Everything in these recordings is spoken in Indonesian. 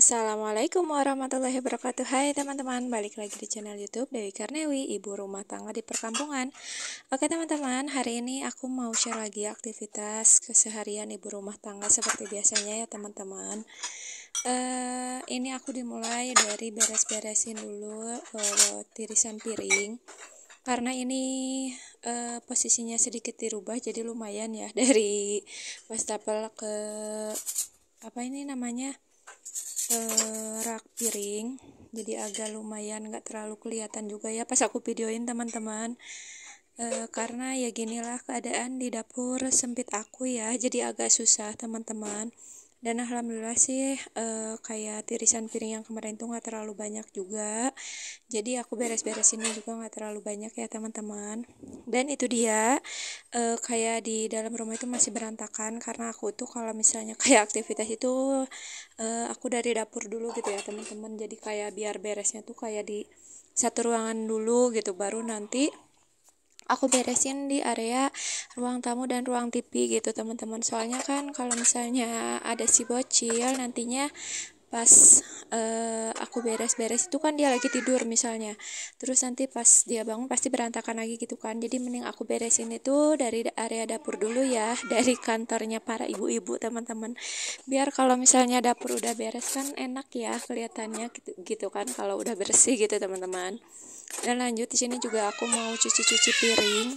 Assalamualaikum warahmatullahi wabarakatuh. Hai teman-teman, balik lagi di channel YouTube Dewi Karnewi, ibu rumah tangga di perkampungan. Oke teman-teman, hari ini aku mau share lagi aktivitas keseharian ibu rumah tangga seperti biasanya ya teman-teman. Ini aku dimulai dari beres-beresin dulu tirisan piring, karena ini posisinya sedikit dirubah, jadi lumayan ya dari wastafel ke apa ini namanya rak piring, jadi agak lumayan gak terlalu kelihatan juga ya pas aku videoin teman-teman. Karena ya ginilah keadaan di dapur sempit aku ya, jadi agak susah teman-teman. Dan alhamdulillah sih kayak tirisan piring yang kemarin tuh gak terlalu banyak juga, jadi aku beres-beresinnya juga gak terlalu banyak ya teman-teman. Dan itu dia, kayak di dalam rumah itu masih berantakan, karena aku tuh kalau misalnya kayak aktivitas itu aku dari dapur dulu gitu ya teman-teman. Jadi kayak biar beresnya tuh kayak di satu ruangan dulu gitu, baru nanti aku beresin di area ruang tamu dan ruang TV gitu teman-teman. Soalnya kan kalau misalnya ada si bocil nantinya pas aku beres-beres itu kan dia lagi tidur misalnya, terus nanti pas dia bangun pasti berantakan lagi gitu kan. Jadi mending aku beresin itu dari area dapur dulu ya, dari kantornya para ibu-ibu teman-teman, biar kalau misalnya dapur udah beres kan enak ya kelihatannya gitu kan kalau udah bersih gitu teman-teman. Dan lanjut di sini juga aku mau cuci-cuci piring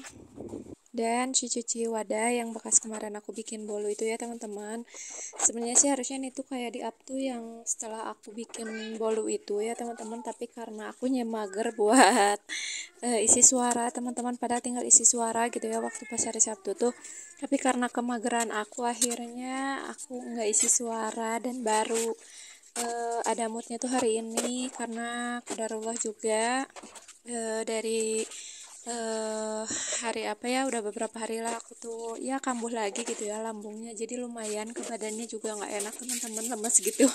dan cuci wadah yang bekas kemarin aku bikin bolu itu ya teman-teman. Sebenarnya sih harusnya ini tuh kayak di up tuh yang setelah aku bikin bolu itu ya teman-teman, tapi karena aku mager buat isi suara teman-teman, pada tinggal isi suara gitu ya waktu pas hari Sabtu tuh. Tapi karena kemageran aku akhirnya aku nggak isi suara, dan baru ada moodnya tuh hari ini karena qadarullah juga dari hari apa ya, udah beberapa hari lah aku tuh ya kambuh lagi gitu ya lambungnya, jadi lumayan ke badannya juga nggak enak teman-teman, lemes gitu.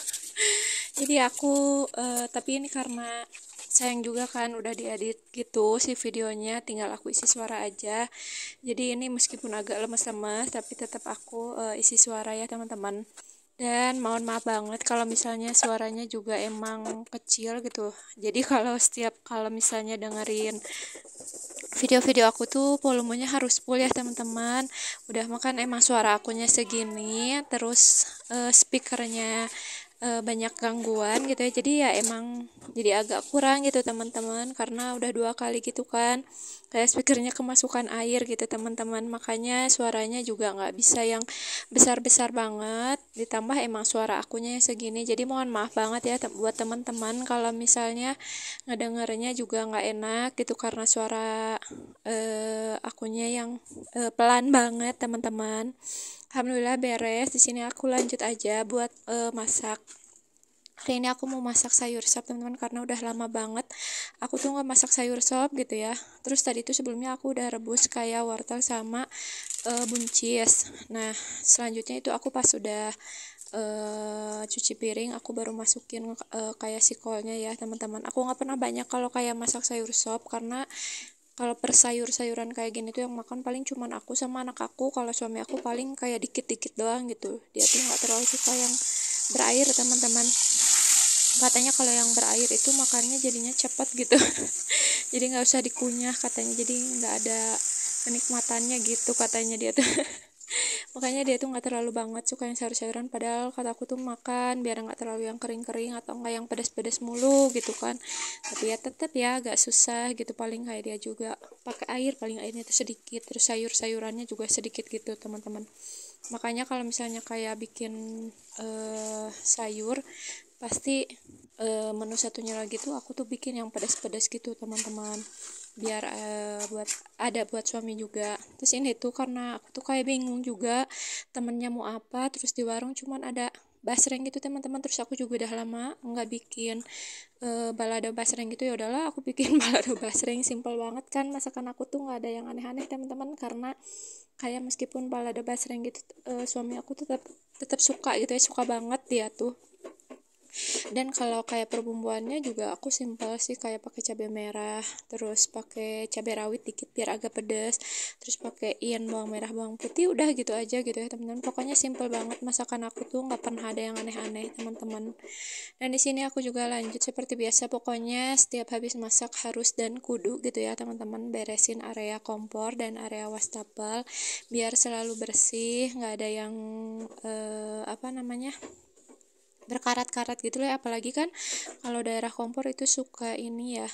Jadi aku tapi ini karena sayang juga kan udah diedit gitu si videonya, tinggal aku isi suara aja. Jadi ini meskipun agak lemes-lemes tapi tetap aku isi suara ya teman-teman. Dan mohon maaf banget kalau misalnya suaranya juga emang kecil gitu. Jadi kalau misalnya dengerin video-video aku tuh volumenya harus full ya teman-teman. Udah makan emang suara akunya segini, terus speakernya banyak gangguan gitu ya, jadi ya emang jadi agak kurang gitu teman-teman, karena udah 2 kali gitu kan kayak speakernya kemasukan air gitu teman-teman, makanya suaranya juga nggak bisa yang besar-besar banget, ditambah emang suara akunya yang segini. Jadi mohon maaf banget ya buat teman-teman kalau misalnya ngedengernya juga nggak enak gitu karena suara akunya yang pelan banget teman-teman. Alhamdulillah beres. Di sini aku lanjut aja buat masak. Hari ini aku mau masak sayur sop teman-teman, karena udah lama banget aku tuh nggak masak sayur sop gitu ya. Terus tadi tuh sebelumnya aku udah rebus kayak wortel sama buncis. Nah selanjutnya itu aku pas udah cuci piring, aku baru masukin kayak sikolnya ya teman-teman. Aku nggak pernah banyak kalau kayak masak sayur sop, karena kalau per sayur-sayuran kayak gini tuh yang makan paling cuman aku sama anak aku. Kalau suami aku paling kayak dikit-dikit doang gitu, dia tuh nggak terlalu suka yang berair teman-teman. Katanya kalau yang berair itu makannya jadinya cepat gitu jadi nggak usah dikunyah katanya, jadi nggak ada kenikmatannya gitu katanya dia tuh makanya dia tuh nggak terlalu banget suka yang sayur-sayuran, padahal kata aku tuh makan biar nggak terlalu yang kering-kering atau nggak yang pedas-pedas mulu gitu kan. Tapi ya tetap ya agak susah gitu, paling kayak dia juga pakai air, paling airnya tuh sedikit, terus sayur-sayurannya juga sedikit gitu teman-teman. Makanya kalau misalnya kayak bikin sayur pasti menu satunya lagi tuh aku tuh bikin yang pedas-pedas gitu teman-teman, biar buat suami juga. Terus ini tuh karena aku tuh kayak bingung juga temennya mau apa, terus di warung cuman ada basreng gitu teman-teman, terus aku juga udah lama nggak bikin balado basreng gitu. Ya udahlah aku bikin balado basreng, simple banget kan masakan aku tuh, nggak ada yang aneh-aneh teman-teman, karena kayak meskipun balado basreng gitu suami aku tetap suka gitu ya, suka banget dia tuh. Dan kalau kayak perbumbuannya juga aku simpel sih, kayak pakai cabai merah, terus pakai cabai rawit dikit biar agak pedas, terus pakein bawang merah bawang putih, udah gitu aja gitu ya teman-teman. Pokoknya simple banget masakan aku tuh, nggak pernah ada yang aneh-aneh teman-teman. Dan di sini aku juga lanjut seperti biasa, pokoknya setiap habis masak harus dan kudu gitu ya teman-teman, beresin area kompor dan area wastafel biar selalu bersih, nggak ada yang berkarat-karat gitu lah. Apalagi kan kalau daerah kompor itu suka ini ya,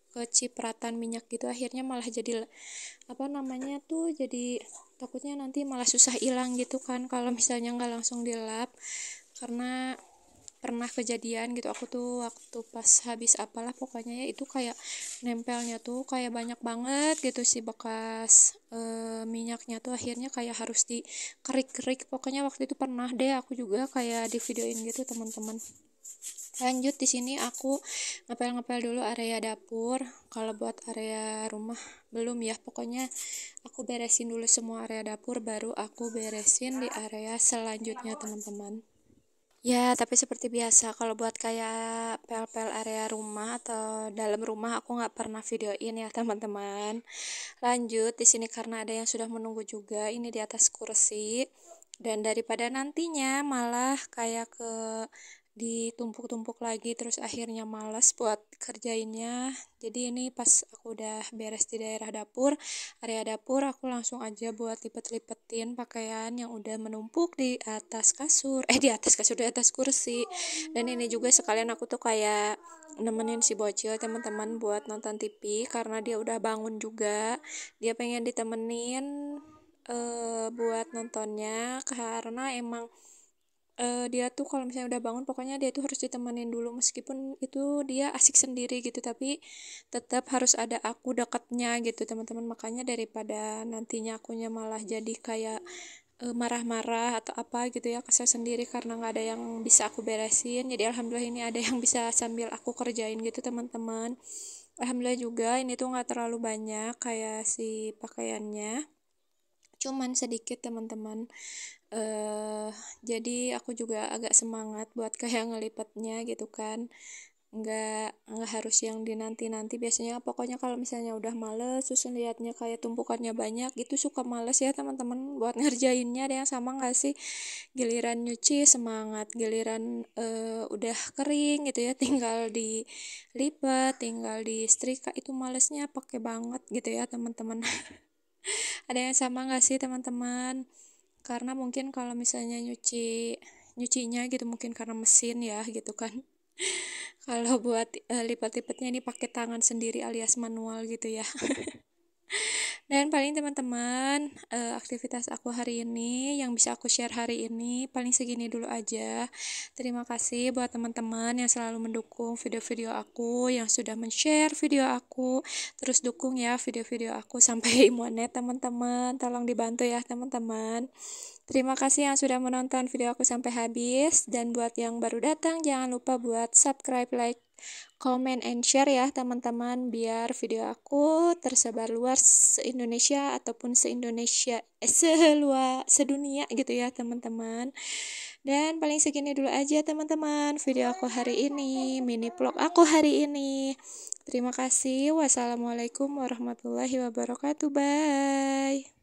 kecipratan minyak gitu, akhirnya malah jadi jadi takutnya nanti malah susah hilang gitu kan kalau misalnya nggak langsung dilap. Karena pernah kejadian gitu, aku tuh waktu pas habis apalah pokoknya ya, itu kayak nempelnya tuh kayak banyak banget gitu sih bekas minyaknya tuh, akhirnya kayak harus dikerik-kerik. Pokoknya waktu itu pernah deh aku juga kayak di videoin gitu teman-teman. Lanjut di sini aku ngepel-ngepel dulu area dapur. Kalau buat area rumah belum ya, pokoknya aku beresin dulu semua area dapur baru aku beresin di area selanjutnya teman-teman. Ya, tapi seperti biasa, kalau buat kayak pel-pel area rumah atau dalam rumah aku nggak pernah videoin ya teman-teman. Lanjut di sini karena ada yang sudah menunggu juga, ini di atas kursi. Dan daripada nantinya malah kayak ditumpuk-tumpuk lagi terus akhirnya males buat kerjainnya. Jadi ini pas aku udah beres di daerah dapur, area dapur, aku langsung aja buat lipet-lipetin pakaian yang udah menumpuk di atas kasur, di atas kursi. Dan ini juga sekalian aku tuh kayak nemenin si bocil teman-teman buat nonton TV karena dia udah bangun juga. Dia pengen ditemenin buat nontonnya karena emang dia tuh kalau misalnya udah bangun pokoknya dia tuh harus ditemenin dulu, meskipun itu dia asik sendiri gitu tapi tetap harus ada aku dekatnya gitu teman-teman. Makanya daripada nantinya akunya malah jadi kayak marah-marah atau apa gitu ya, kesel sendiri karena nggak ada yang bisa aku beresin, jadi alhamdulillah ini ada yang bisa sambil aku kerjain gitu teman-teman. Alhamdulillah juga ini tuh nggak terlalu banyak kayak si pakaiannya, cuman sedikit teman-teman. Jadi aku juga agak semangat buat kayak ngelipatnya gitu kan, nggak harus yang dinanti-nanti. Biasanya pokoknya kalau misalnya udah males terus liatnya kayak tumpukannya banyak gitu suka males ya teman-teman buat ngerjainnya. Ada yang sama nggak sih? Giliran nyuci semangat, giliran udah kering gitu ya tinggal dilipat, tinggal disetrika, itu malesnya pakai banget gitu ya teman-teman. Ada yang sama nggak sih teman-teman? Karena mungkin kalau misalnya nyucinya gitu mungkin karena mesin ya gitu kan. Kalau buat lipat-lipatnya ini pakai tangan sendiri alias manual gitu ya. Dan paling teman-teman, aktivitas aku hari ini yang bisa aku share hari ini paling segini dulu aja. Terima kasih buat teman-teman yang selalu mendukung video-video aku, yang sudah men-share video aku, terus dukung ya video-video aku sampai monet teman-teman. Tolong dibantu ya teman-teman. Terima kasih yang sudah menonton video aku sampai habis, dan buat yang baru datang jangan lupa buat subscribe, like, comment, and share ya teman-teman, biar video aku tersebar luas se-Indonesia ataupun sedunia gitu ya teman-teman. Dan paling segini dulu aja teman-teman video aku hari ini, mini vlog aku hari ini. Terima kasih. Wassalamualaikum warahmatullahi wabarakatuh. Bye.